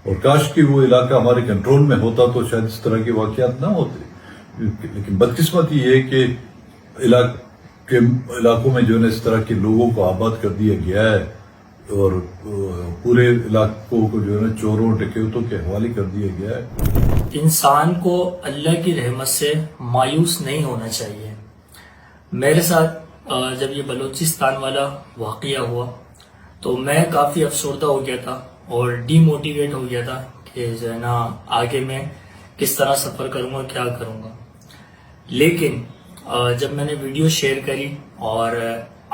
اور کاش کہ وہ علاقہ ہمارے کنٹرول میں ہوتا تو شاید اس طرح کے واقعات نہ ہوتے، لیکن بدقسمتی یہ ہے کہ علاقوں میں جو ہے اس طرح کے لوگوں کو آباد کر دیا گیا ہے اور پورے علاقوں کو جو ہے چوروں ڈکیتوں کے حوالے کر دیا گیا ہے۔ انسان کو اللہ کی رحمت سے مایوس نہیں ہونا چاہیے۔ میرے ساتھ جب یہ بلوچستان والا واقعہ ہوا تو میں کافی افسردہ ہو گیا تھا اور ڈی موٹیویٹ ہو گیا تھا کہ جو ہے نا آگے میں کس طرح سفر کروں گا، کیا کروں گا۔ لیکن جب میں نے ویڈیو شیئر کری اور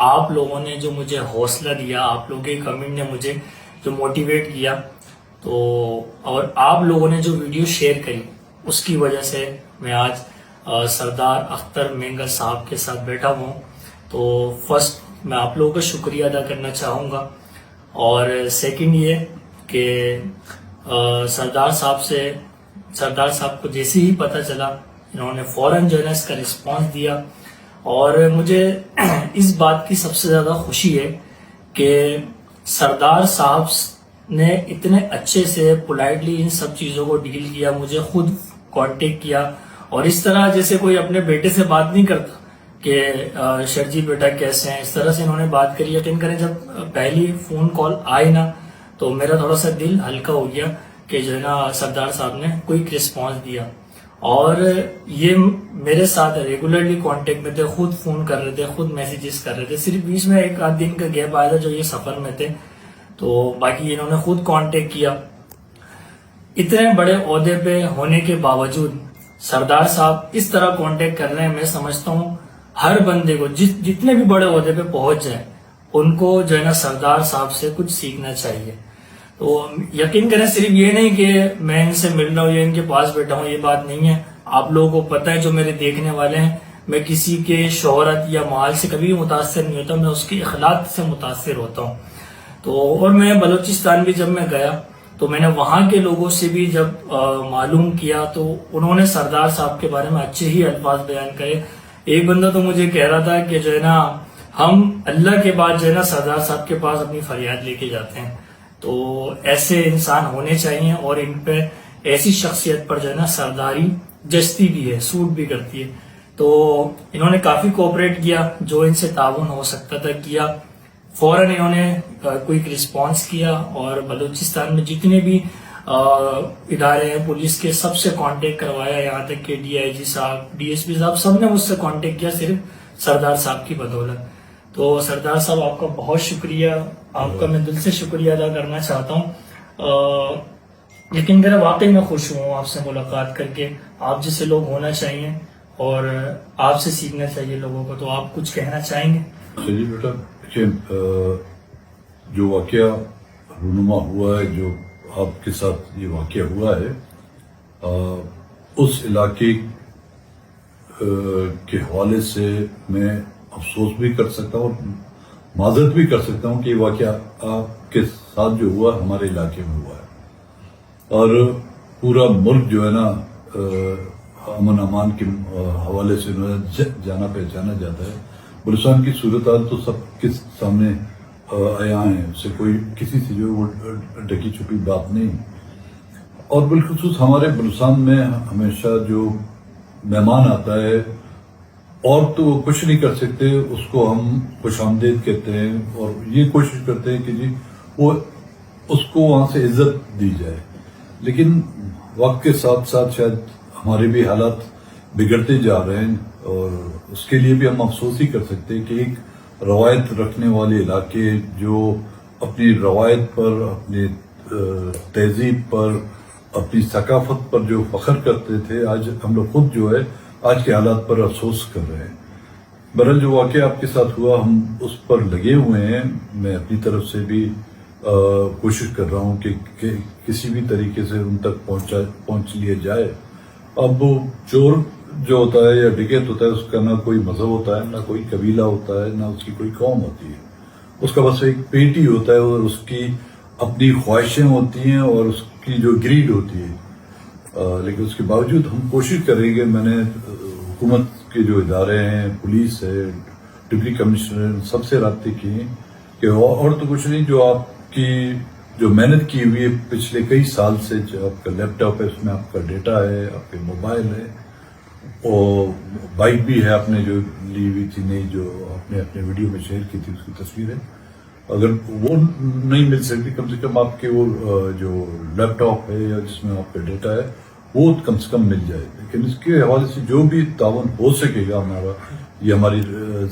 آپ لوگوں نے جو مجھے حوصلہ دیا، آپ لوگوں کے کمنٹ نے مجھے جو موٹیویٹ کیا، تو اور آپ لوگوں نے جو ویڈیو شیئر کری اس کی وجہ سے میں آج سردار اختر مینگر صاحب کے ساتھ بیٹھا ہوں۔ تو فرسٹ میں آپ لوگوں کا شکریہ ادا کرنا چاہوں گا، اور سیکنڈ یہ کہ سردار صاحب کو جیسے ہی پتہ چلا انہوں نے فوراً جو ہے اس کا رسپانس دیا، اور مجھے اس بات کی سب سے زیادہ خوشی ہے کہ سردار صاحب نے اتنے اچھے سے پولائٹلی ان سب چیزوں کو ڈیل کیا، مجھے خود کانٹیکٹ کیا، اور اس طرح جیسے کوئی اپنے بیٹے سے بات نہیں کرتا کہ شرجیت بیٹا کیسے ہیں، اس طرح سے انہوں نے بات کری۔ یقین کریں جب پہلی فون کال آئی نا تو میرا تھوڑا سا دل ہلکا ہو گیا کہ جو ہے نا سردار صاحب نے کوئک رسپانس دیا، اور یہ میرے ساتھ ریگولرلی کانٹیکٹ میں تھے، خود فون کر رہے تھے، خود میسیجز کر رہے تھے۔ صرف بیچ میں ایک آدھ دن کا گیپ آیا تھا جو یہ سفر میں تھے، تو باقی انہوں نے خود کانٹیکٹ کیا۔ اتنے بڑے عہدے پہ ہونے کے باوجود سردار صاحب اس طرح کانٹیکٹ کر رہے ہیں، میں سمجھتا ہوں ہر بندے کو جتنے بھی بڑے عہدے پہ پہنچ جائیں ان کو جو ہے نا سردار صاحب سے کچھ سیکھنا چاہیے۔ تو یقین کریں صرف یہ نہیں کہ میں ان سے مل رہا ہوں یا ان کے پاس بیٹھا ہوں، یہ بات نہیں ہے۔ آپ لوگوں کو پتہ ہے جو میرے دیکھنے والے ہیں، میں کسی کے شہرت یا مال سے کبھی متاثر نہیں ہوتا، میں اس کے اخلاق سے متاثر ہوتا ہوں۔ تو اور میں بلوچستان بھی جب میں گیا تو میں نے وہاں کے لوگوں سے بھی جب معلوم کیا تو انہوں نے سردار صاحب کے بارے میں اچھے ہی الفاظ بیان کرے۔ ایک بندہ تو مجھے کہہ رہا تھا کہ جو ہے نا ہم اللہ کے بعد جو ہے نا سردار صاحب کے پاس اپنی فریاد لے کے جاتے ہیں۔ تو ایسے انسان ہونے چاہیے، اور ان پہ ایسی شخصیت پر جو ہے نا سرداری جچتی بھی ہے، سوٹ بھی کرتی ہے۔ تو انہوں نے کافی کوآپریٹ کیا، جو ان سے تعاون ہو سکتا تھا کیا، فوراً انہوں نے کوئی رسپانس کیا، اور بلوچستان میں جتنے بھی ادارے ہیں پولیس کے سب سے کانٹیکٹ کروایا، یہاں تک کہ ڈی آئی جی صاحب، ڈی ایس پی صاحب، سب نے مجھ سے کانٹیکٹ کیا صرف سردار صاحب کی بدولت۔ تو سردار صاحب آپ کا بہت شکریہ، آپ کا میں دل سے شکریہ ادا کرنا چاہتا ہوں۔ لیکن میرا واقعی میں خوش ہوں آپ سے ملاقات کر کے، آپ جیسے لوگ ہونا چاہیے اور آپ سے سیکھنا چاہیے لوگوں کو۔ تو آپ کچھ کہنا چاہیں گے؟ جی بیٹا، جو واقعہ رونما ہوا ہے، جو آپ کے ساتھ یہ واقعہ ہوا ہے، اس علاقے کے حوالے سے میں افسوس بھی کر سکتا ہوں اور معذرت بھی کر سکتا ہوں کہ یہ واقعہ آپ کے ساتھ جو ہوا ہمارے علاقے میں ہوا ہے، اور پورا ملک جو ہے نا امن امان کے حوالے سے جانا پہچانا جاتا ہے۔ بلوچستان کی صورتحال تو سب کے سامنے آیا ہے، اس سے کوئی کسی سے جو وہ ڈکی چھپی بات نہیں، اور بالخصوص ہمارے بلوچستان میں ہمیشہ جو مہمان آتا ہے اور تو وہ کچھ نہیں کر سکتے، اس کو ہم خوش آمدید کہتے ہیں اور یہ کوشش کرتے ہیں کہ جی وہ اس کو وہاں سے عزت دی جائے۔ لیکن وقت کے ساتھ ساتھ شاید ہمارے بھی حالات بگڑتے جا رہے ہیں، اور اس کے لیے بھی ہم افسوس ہی کر سکتے ہیں کہ ایک روایت رکھنے والے علاقے جو اپنی روایت پر، اپنی تہذیب پر، اپنی ثقافت پر جو فخر کرتے تھے، آج ہم لوگ خود جو ہے آج کے حالات پر افسوس کر رہے ہیں۔ بہرحال جو واقعہ آپ کے ساتھ ہوا ہم اس پر لگے ہوئے ہیں، میں اپنی طرف سے بھی کوشش کر رہا ہوں کہ کسی بھی طریقے سے ان تک پہنچ لیا جائے۔ اب چور جو ہوتا ہے یا ڈکیت ہوتا ہے، اس کا نہ کوئی مذہب ہوتا ہے، نہ کوئی قبیلہ ہوتا ہے، نہ اس کی کوئی قوم ہوتی ہے، اس کا بس ایک پیٹی ہوتا ہے، اور اس کی اپنی خواہشیں ہوتی ہیں اور اس کی جو گریڈ ہوتی ہے۔ لیکن اس کے باوجود ہم کوشش کریں گے، میں نے حکومت کے جو ادارے ہیں، پولیس ہے، ڈپٹی کمشنر، سب سے رابطے کیے کہ اور تو کچھ نہیں، جو آپ کی جو محنت کی ہوئی ہے پچھلے کئی سال سے، جو آپ کا لیپ ٹاپ ہے اس میں آپ کا ڈیٹا ہے، آپ کے موبائل ہے، اور بائک بھی ہے آپ نے جو لی ہوئی تھی نئی، جو آپ نے اپنے ویڈیو میں شیئر کی تھی، اس کی تصویر ہے. اگر وہ نہیں مل سکتی، کم سے کم آپ کے وہ جو لیپ ٹاپ ہے یا جس میں آپ کا ڈیٹا ہے وہ کم سے کم مل جائے. لیکن اس کے حوالے سے جو بھی تعاون ہو سکے گا ہمارا، یہ ہماری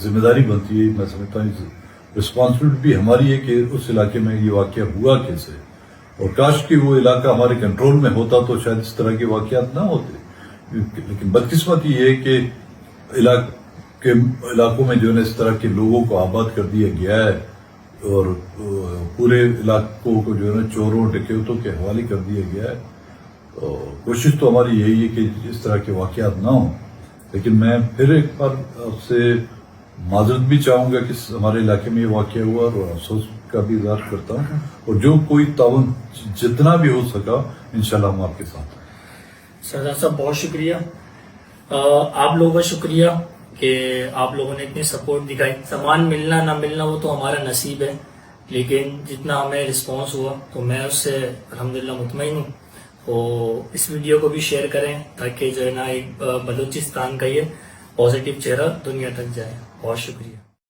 ذمہ داری بنتی ہے. میں سمجھتا ہوں رسپانسبلٹی بھی ہماری ہے کہ اس علاقے میں یہ واقعہ ہوا کیسے، اور کاش کہ وہ علاقہ ہمارے کنٹرول میں ہوتا تو شاید اس طرح کے واقعات نہ ہوتے. لیکن بدقسمتی یہ ہے کہ علاقوں میں جو ہے اس طرح کے لوگوں کو آباد کر دیا گیا ہے، اور پورے علاقوں کو جو ہے نا چوروں ڈکیتوں کے حوالے کر دیا گیا ہے. کوشش تو ہماری یہی ہے کہ اس طرح کے واقعات نہ ہوں. لیکن میں پھر ایک بار آپ سے معذرت بھی چاہوں گا کہ ہمارے علاقے میں یہ واقعہ ہوا، اور افسوس کا بھی اظہار کرتا ہوں. اور جو کوئی تعاون جتنا بھی ہو سکا انشاءاللہ ہم آپ کے ساتھ ہیں. سردار صاحب بہت شکریہ. آپ لوگوں کا شکریہ کہ آپ لوگوں نے اتنی سپورٹ دکھائی. سامان ملنا نہ ملنا وہ تو ہمارا نصیب ہے، لیکن جتنا ہمیں رسپانس ہوا تو میں اس سے الحمدللہ مطمئن ہوں. اور اس ویڈیو کو بھی شیئر کریں تاکہ جو ہے نا ایک بلوچستان کا یہ پازیٹیو چہرہ دنیا تک جائے. بہت شکریہ.